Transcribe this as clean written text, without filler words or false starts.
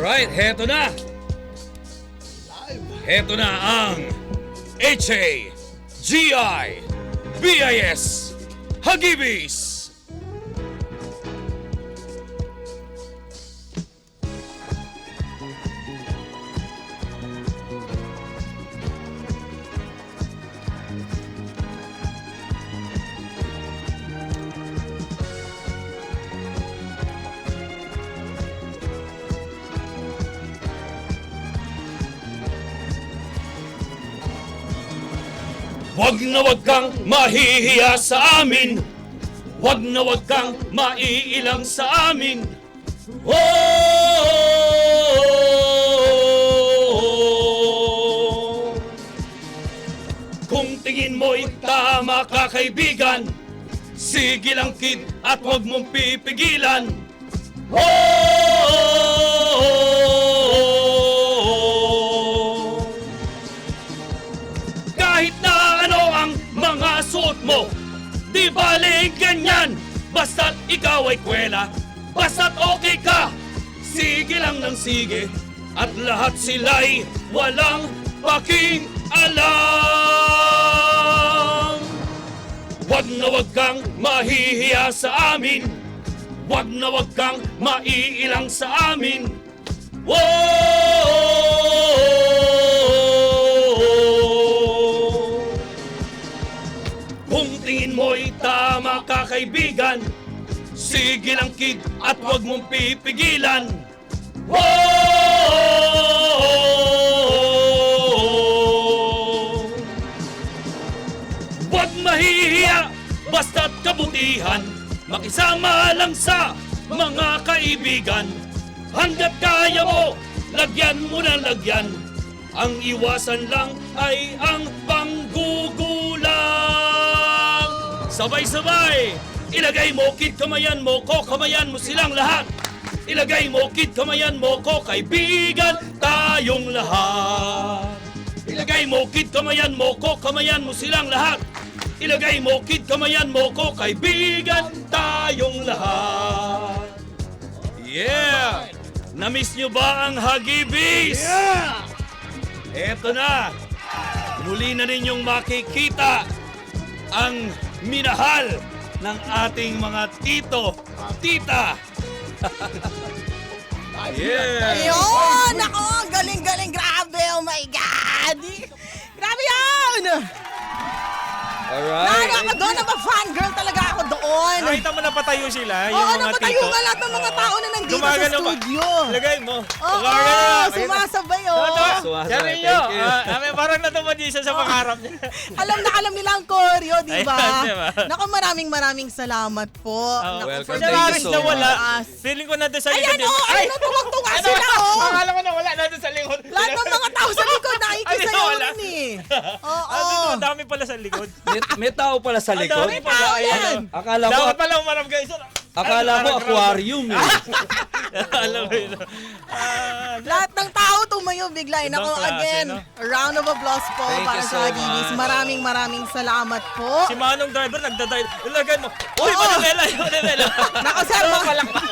Alright, heto na. Heto na ang HAGI-BIS Hagibis! Wag na wag kang mahihiya sa amin. Wag na wag kang maiilang sa amin. Oh! Kung tingin mo'y tama ka, kaibigan, sige lang kid at wag mong pipigilan. Oh! Kahit na ano ang mga suot mo, di bale ganyan. Basta't ikaw ay kwela, basta't okay ka, sige lang ng sige. At lahat sila'y walang pakialam. Wag na wag kang mahihiya sa amin. Wag na wag kang maiilang sa amin. Whoa! Kung tingin mo'y tama ka, kaibigan, sige lang kid at wag mong pipigilan. Whoa! Wag mahihiya, basta't kabutihan, makisama lang sa mga kaibigan. Hanggat kaya mo, lagyan mo ng lagyan. Ang iwasan lang ay ang panggugulang. Sabay-sabay, ilagay mo kid, kamayan mo ko, kamayan mo silang lahat. Ilagay mo kid, kamayan mo ko, kaibigan tayong lahat. Ilagay mo kid, kamayan mo ko, kamayan mo silang lahat. Ilagay mo kid, kamayan mo ko, kaibigan tayong lahat. Yeah! Na-miss nyo ba ang Hagibis? Yeah! Eto na! Muli na ninyong makikita ang minahal ng ating mga tito, tita. Yeah! Ayun! Ako! Galing-galing! Grabe! Oh my God! Grabe yun! Alright. Ako doon! Fan-girl talaga ako doon! Nakita mo na patayo sila, yung Oo, mga napatayo tito. nga lahat ng mga tao na nandito sa Gumagano ba? studio. Lagay mo. Oo, sumasabay oh. Sumasabay. Yan ninyo. Thank you. Parang natumad siya sa pangarap niya. Alam na alam nila ang choreo, di ba? Ayan, diba? Naku, maraming salamat po. Naku, welcome. for Thank you Damaris so na wala. us. Feeling ko nandun sa likod. Ayan, oh, ayun, tuwag-tuwa sila, oh. Akala ko na wala, nandun sa likod. Lahat ng mga tao sa likod nakikisayaw wala. rin eh. Oo. Ang dami pala sa likod. May tao pala sa likod. Ang dami pala. tao Ayan, yan. oh. Akala ko, Dapat pala umarap guys. akala ko aquarium eh. Alam mo yun. Lahat ng tao tumayo bigla. Ibang Nako, klase, again, no? a round of applause po Thank para you sa so Hagibis. much. Maraming salamat po. Si Manong driver nagdadrive. Ilagay mo. Uy, Oo. Manila, Manila. Nako, sir, Palakpak.